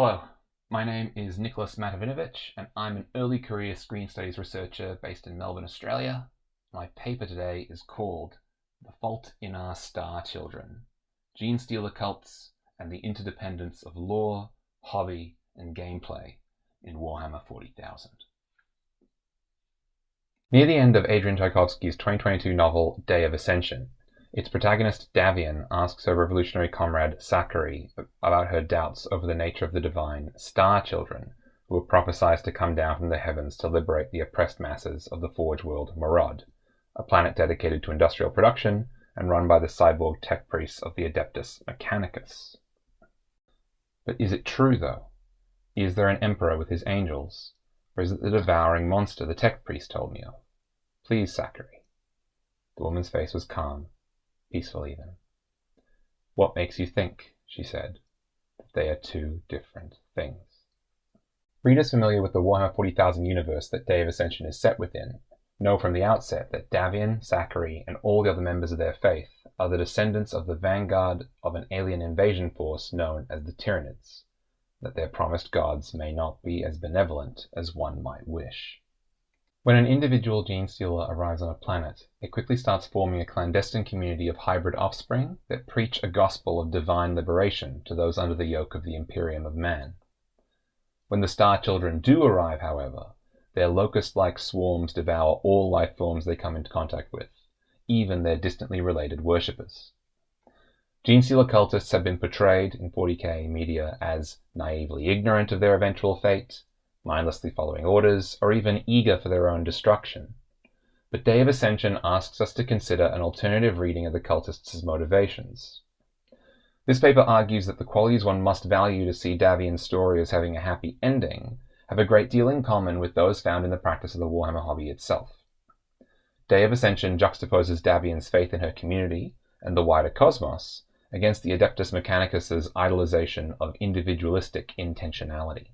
Hello, my name is Nikolas Matovinovic and I'm an early career screen studies researcher based in Melbourne, Australia. My paper today is called The Fault in Our Star Children, Genestealer Cults and the Interdependence of Lore, Hobby and Gameplay in Warhammer 40,000. Near the end of Adrian Tchaikovsky's 2022 novel Day of Ascension, its protagonist Davian asks her revolutionary comrade Zachary about her doubts over the nature of the divine star children who were prophesied to come down from the heavens to liberate the oppressed masses of the Forge world Marad, a planet dedicated to industrial production and run by the cyborg tech priests of the Adeptus Mechanicus. But is it true, though? Is there an emperor with his angels? Or is it the devouring monster the tech priest told me of? Please, Zachary. The woman's face was calm, peaceful even. What makes you think, she said, that they are two different things? Readers familiar with the Warhammer 40,000 universe that Day of Ascension is set within know from the outset that Davian, Zachary, and all the other members of their faith are the descendants of the vanguard of an alien invasion force known as the Tyranids, that their promised gods may not be as benevolent as one might wish. When an individual Genestealer arrives on a planet, it quickly starts forming a clandestine community of hybrid offspring that preach a gospel of divine liberation to those under the yoke of the Imperium of Man. When the Star Children do arrive, however, their locust-like swarms devour all life forms they come into contact with, even their distantly related worshippers. Genestealer cultists have been portrayed in 40k media as naively ignorant of their eventual fate, mindlessly following orders, or even eager for their own destruction. But Day of Ascension asks us to consider an alternative reading of the cultists' motivations. This paper argues that the qualities one must value to see Davian's story as having a happy ending have a great deal in common with those found in the practice of the Warhammer hobby itself. Day of Ascension juxtaposes Davian's faith in her community and the wider cosmos against the Adeptus Mechanicus' idolization of individualistic intentionality.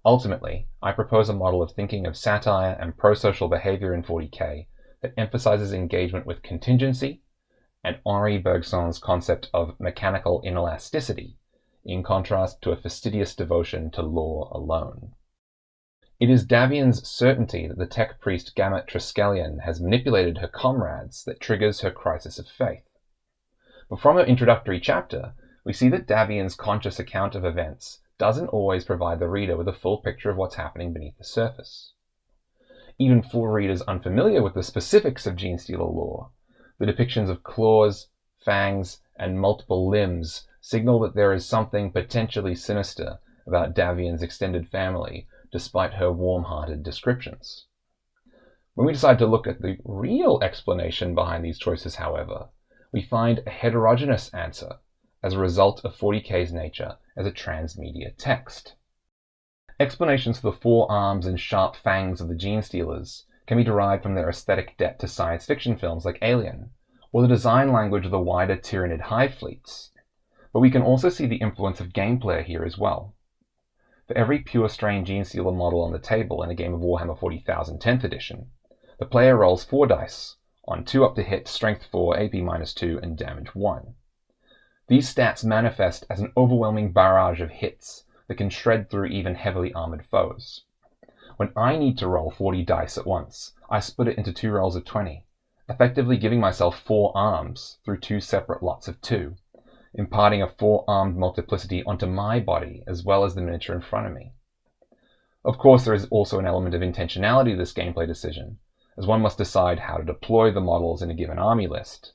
Ultimately, I propose a model of thinking of satire and pro-social behavior in 40k that emphasizes engagement with contingency and Henri Bergson's concept of mechanical inelasticity, in contrast to a fastidious devotion to lore alone. It is Davian's certainty that the tech priest Gamut Triskelion has manipulated her comrades that triggers her crisis of faith. But from her introductory chapter, we see that Davian's conscious account of events doesn't always provide the reader with a full picture of what's happening beneath the surface. Even for readers unfamiliar with the specifics of Genestealer lore, the depictions of claws, fangs, and multiple limbs signal that there is something potentially sinister about Davian's extended family, despite her warm-hearted descriptions. When we decide to look at the real explanation behind these choices, however, we find a heterogeneous answer as a result of 40k's nature as a transmedia text. Explanations for the four arms and sharp fangs of the Genestealers can be derived from their aesthetic debt to science fiction films like Alien, or the design language of the wider Tyranid hive fleets. But we can also see the influence of gameplay here as well. For every pure strain Genestealer model on the table in a game of Warhammer 40,000 10th edition, the player rolls 4 dice, on 2 up to hit, strength 4, AP -2, and damage 1. These stats manifest as an overwhelming barrage of hits that can shred through even heavily armored foes. When I need to roll 40 dice at once, I split it into 2 rolls of 20, effectively giving myself 4 arms through 2 separate lots of 2, imparting a 4-armed multiplicity onto my body as well as the miniature in front of me. Of course, there is also an element of intentionality to this gameplay decision, as one must decide how to deploy the models in a given army list.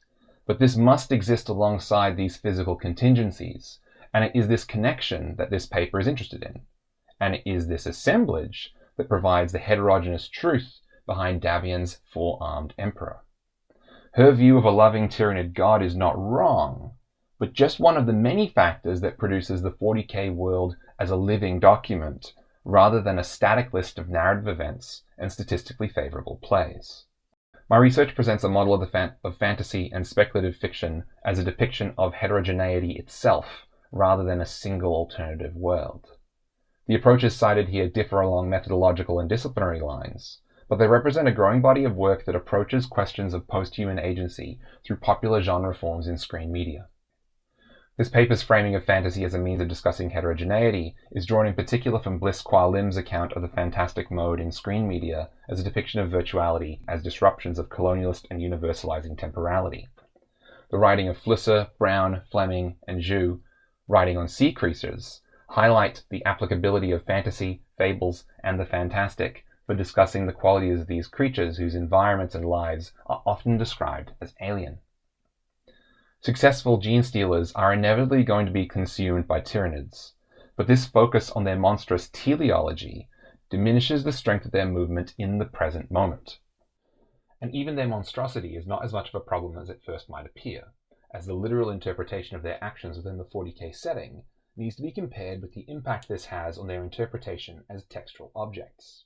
But this must exist alongside these physical contingencies, and it is this connection that this paper is interested in. And it is this assemblage that provides the heterogeneous truth behind Davian's 4-armed emperor. Her view of a loving Tyranid god is not wrong, but just one of the many factors that produces the 40k world as a living document, rather than a static list of narrative events and statistically favorable plays. My research presents a model of fantasy and speculative fiction as a depiction of heterogeneity itself, rather than a single alternative world. The approaches cited here differ along methodological and disciplinary lines, but they represent a growing body of work that approaches questions of post-human agency through popular genre forms in screen media. This paper's framing of fantasy as a means of discussing heterogeneity is drawn in particular from Bliss Qua Lim's account of the fantastic mode in screen media as a depiction of virtuality as disruptions of colonialist and universalizing temporality. The writing of Flusser, Brown, Fleming, and Zhu, writing on sea creatures, highlight the applicability of fantasy, fables, and the fantastic for discussing the qualities of these creatures whose environments and lives are often described as alien. Successful genestealers are inevitably going to be consumed by tyranids, but this focus on their monstrous teleology diminishes the strength of their movement in the present moment. And even their monstrosity is not as much of a problem as it first might appear, as the literal interpretation of their actions within the 40k setting needs to be compared with the impact this has on their interpretation as textual objects.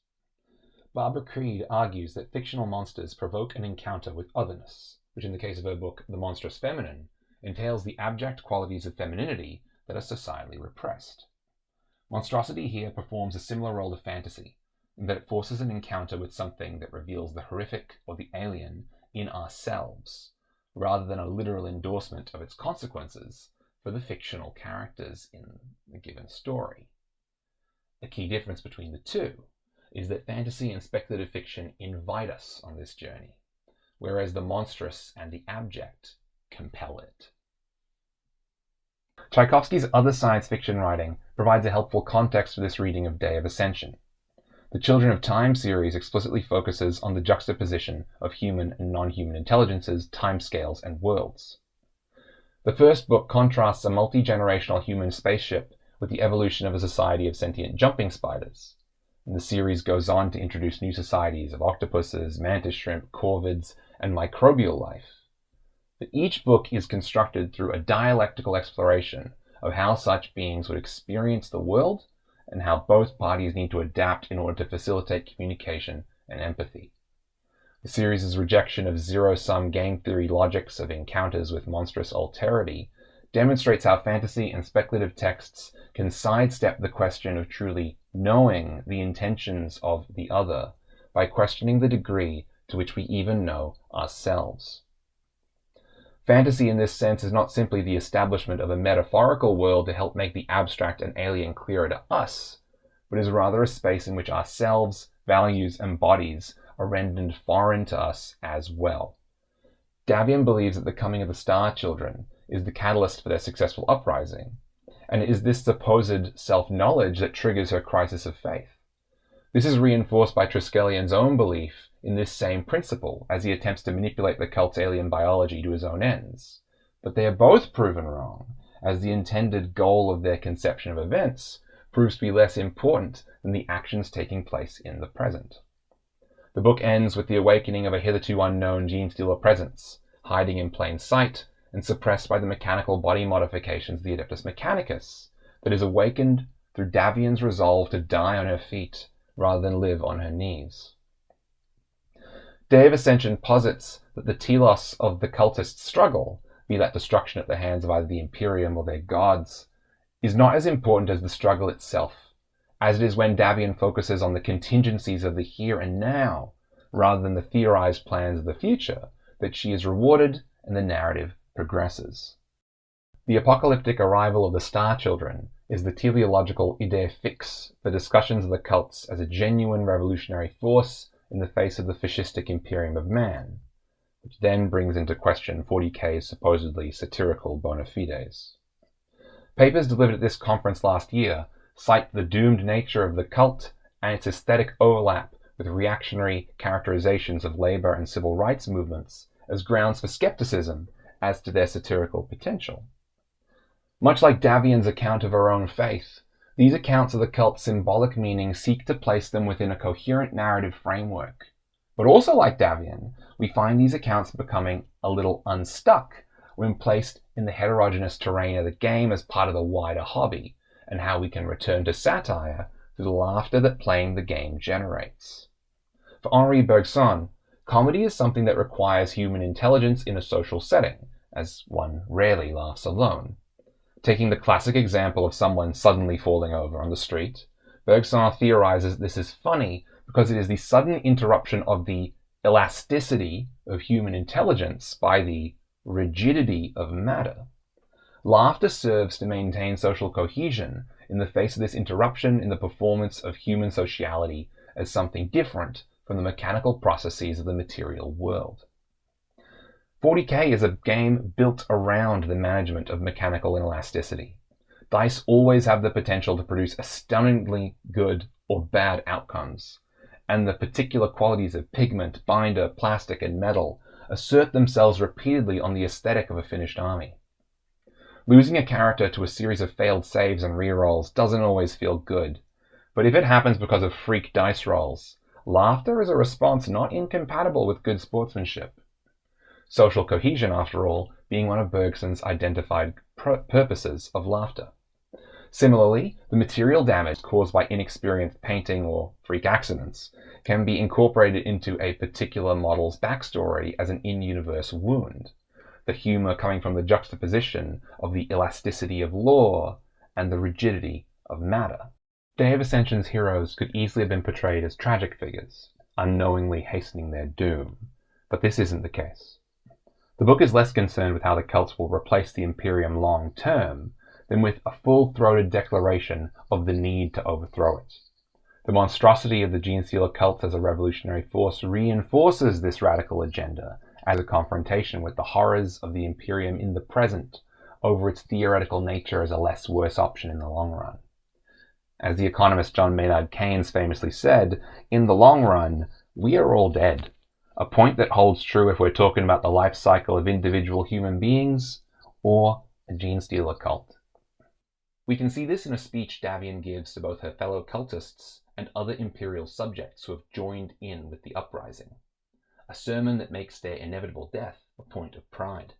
Barbara Creed argues that fictional monsters provoke an encounter with otherness, which in the case of her book, The Monstrous Feminine, entails the abject qualities of femininity that are societally repressed. Monstrosity here performs a similar role to fantasy, in that it forces an encounter with something that reveals the horrific or the alien in ourselves, rather than a literal endorsement of its consequences for the fictional characters in the given story. A key difference between the two is that fantasy and speculative fiction invite us on this journey, whereas the monstrous and the abject compel it. Tchaikovsky's other science fiction writing provides a helpful context for this reading of Day of Ascension. The Children of Time series explicitly focuses on the juxtaposition of human and non-human intelligences, timescales, and worlds. The first book contrasts a multi-generational human spaceship with the evolution of a society of sentient jumping spiders. And the series goes on to introduce new societies of octopuses, mantis shrimp, corvids, and microbial life. But each book is constructed through a dialectical exploration of how such beings would experience the world and how both parties need to adapt in order to facilitate communication and empathy. The series' rejection of zero-sum game theory logics of encounters with monstrous alterity demonstrates how fantasy and speculative texts can sidestep the question of truly knowing the intentions of the other by questioning the degree to which we even know ourselves. Fantasy in this sense is not simply the establishment of a metaphorical world to help make the abstract and alien clearer to us, but is rather a space in which ourselves, values, and bodies are rendered foreign to us as well. Davian believes that the coming of the Star Children is the catalyst for their successful uprising, and it is this supposed self-knowledge that triggers her crisis of faith. This is reinforced by Triskelion's own belief in this same principle as he attempts to manipulate the cult's alien biology to his own ends. But they are both proven wrong, as the intended goal of their conception of events proves to be less important than the actions taking place in the present. The book ends with the awakening of a hitherto unknown Genestealer presence, hiding in plain sight and suppressed by the mechanical body modifications of the Adeptus Mechanicus, that is awakened through Davian's resolve to die on her feet rather than live on her knees. Day of Ascension posits that the telos of the cultist struggle, be that destruction at the hands of either the Imperium or their gods, is not as important as the struggle itself, as it is when Davian focuses on the contingencies of the here and now, rather than the theorized plans of the future, that she is rewarded and the narrative progresses. The apocalyptic arrival of the Star Children is the teleological idea fixe for discussions of the cults as a genuine revolutionary force in the face of the fascistic imperium of man, which then brings into question 40k's supposedly satirical bona fides. Papers delivered at this conference last year cite the doomed nature of the cult and its aesthetic overlap with reactionary characterizations of labor and civil rights movements as grounds for skepticism as to their satirical potential. Much like Davian's account of her own faith, these accounts of the cult's symbolic meaning seek to place them within a coherent narrative framework. But also like Davian, we find these accounts becoming a little unstuck when placed in the heterogeneous terrain of the game as part of the wider hobby, and how we can return to satire through the laughter that playing the game generates. For Henri Bergson, comedy is something that requires human intelligence in a social setting, as one rarely laughs alone. Taking the classic example of someone suddenly falling over on the street, Bergson theorizes this is funny because it is the sudden interruption of the elasticity of human intelligence by the rigidity of matter. Laughter serves to maintain social cohesion in the face of this interruption in the performance of human sociality as something different from the mechanical processes of the material world. 40k is a game built around the management of mechanical inelasticity. Dice always have the potential to produce astoundingly good or bad outcomes, and the particular qualities of pigment, binder, plastic, and metal assert themselves repeatedly on the aesthetic of a finished army. Losing a character to a series of failed saves and rerolls doesn't always feel good, but if it happens because of freak dice rolls, laughter is a response not incompatible with good sportsmanship. Social cohesion, after all, being one of Bergson's identified purposes of laughter. Similarly, the material damage caused by inexperienced painting or freak accidents can be incorporated into a particular model's backstory as an in-universe wound, the humor coming from the juxtaposition of the elasticity of law and the rigidity of matter. Day of Ascension's heroes could easily have been portrayed as tragic figures, unknowingly hastening their doom, but this isn't the case. The book is less concerned with how the cults will replace the Imperium long term than with a full-throated declaration of the need to overthrow it. The monstrosity of the Genestealer Cults as a revolutionary force reinforces this radical agenda as a confrontation with the horrors of the Imperium in the present over its theoretical nature as a less worse option in the long run. As the economist John Maynard Keynes famously said, in the long run, we are all dead. A point that holds true if we're talking about the life cycle of individual human beings or a Genestealer cult. We can see this in a speech Davian gives to both her fellow cultists and other imperial subjects who have joined in with the uprising. A sermon that makes their inevitable death a point of pride.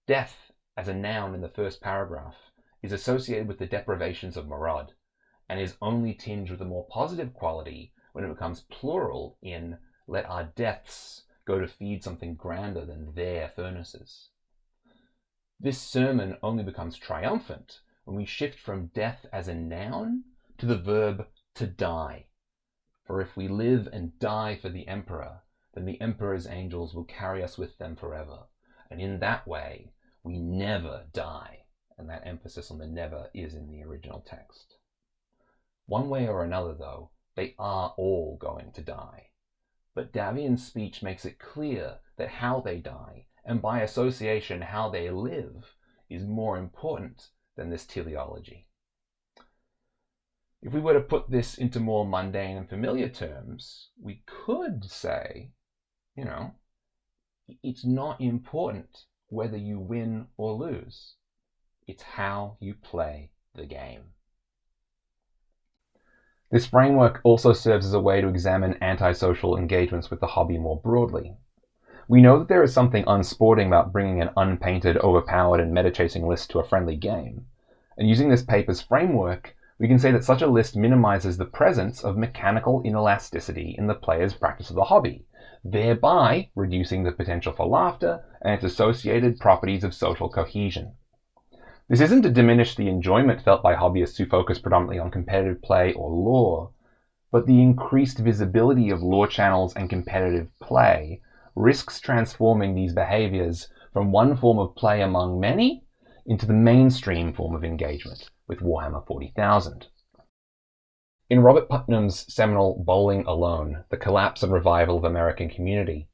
Death, as a noun in the first paragraph, is associated with the deprivations of Marad, and is only tinged with a more positive quality when it becomes plural in let our deaths go to feed something grander than their furnaces. This sermon only becomes triumphant when we shift from death as a noun to the verb to die. For if we live and die for the Emperor, then the Emperor's angels will carry us with them forever. And in that way, we never die. And that emphasis on the never is in the original text. One way or another, though, they are all going to die. But Davian's speech makes it clear that how they die, and by association how they live, is more important than this teleology. If we were to put this into more mundane and familiar terms, we could say, it's not important whether you win or lose. It's how you play the game. This framework also serves as a way to examine antisocial engagements with the hobby more broadly. We know that there is something unsporting about bringing an unpainted, overpowered, and meta-chasing list to a friendly game, and using this paper's framework, we can say that such a list minimizes the presence of mechanical inelasticity in the player's practice of the hobby, thereby reducing the potential for laughter and its associated properties of social cohesion. This isn't to diminish the enjoyment felt by hobbyists who focus predominantly on competitive play or lore, but the increased visibility of lore channels and competitive play risks transforming these behaviors from one form of play among many into the mainstream form of engagement with Warhammer 40,000. In Robert Putnam's seminal Bowling Alone, The Collapse and Revival of American Community,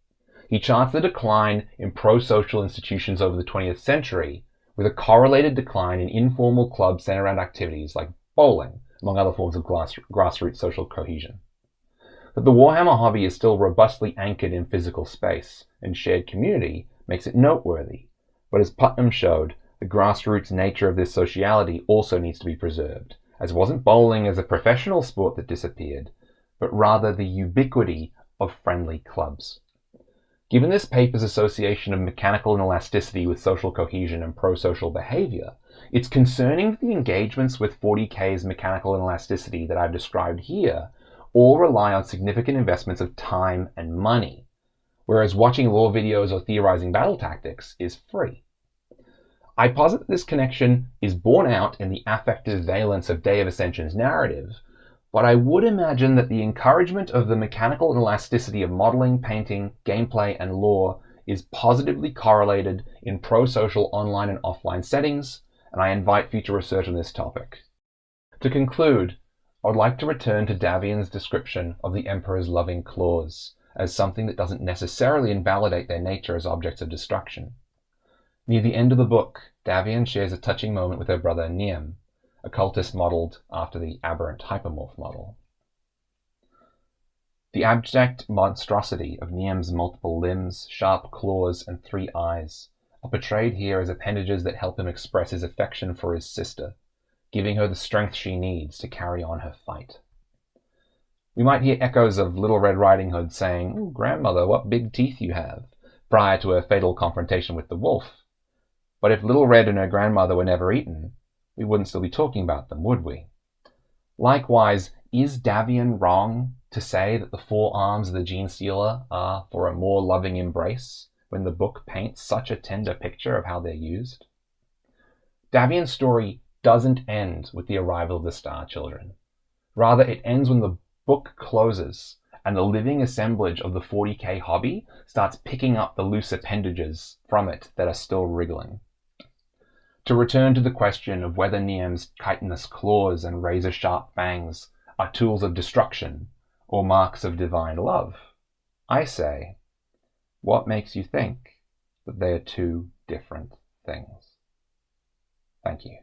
he charts the decline in pro-social institutions over the 20th century with a correlated decline in informal clubs centered around activities like bowling, among other forms of grassroots social cohesion. That the Warhammer hobby is still robustly anchored in physical space and shared community makes it noteworthy, but as Putnam showed, the grassroots nature of this sociality also needs to be preserved, as it wasn't bowling as a professional sport that disappeared, but rather the ubiquity of friendly clubs. Given this paper's association of mechanical inelasticity with social cohesion and pro-social behavior, it's concerning that the engagements with 40k's mechanical inelasticity that I've described here all rely on significant investments of time and money, whereas watching lore videos or theorizing battle tactics is free. I posit that this connection is borne out in the affective valence of Day of Ascension's narrative, but I would imagine that the encouragement of the mechanical inelasticity of modeling, painting, gameplay, and lore is positively correlated in pro-social online and offline settings, and I invite future research on this topic. To conclude, I would like to return to Davian's description of the Emperor's loving claws as something that doesn't necessarily invalidate their nature as objects of destruction. Near the end of the book, Davian shares a touching moment with her brother Niem, a cultist modelled after the aberrant hypermorph model. The abject monstrosity of Niem's multiple limbs, sharp claws, and 3 eyes are portrayed here as appendages that help him express his affection for his sister, giving her the strength she needs to carry on her fight. We might hear echoes of Little Red Riding Hood saying, "Ooh, grandmother, what big teeth you have," prior to her fatal confrontation with the wolf. But if Little Red and her grandmother were never eaten, we wouldn't still be talking about them, would we? Likewise, is Davian wrong to say that the 4 arms of the Genestealer are for a more loving embrace when the book paints such a tender picture of how they're used? Davian's story doesn't end with the arrival of the Star Children. Rather, it ends when the book closes and the living assemblage of the 40k hobby starts picking up the loose appendages from it that are still wriggling. To return to the question of whether Niem's chitinous claws and razor-sharp fangs are tools of destruction or marks of divine love, I say, what makes you think that they are 2 different things? Thank you.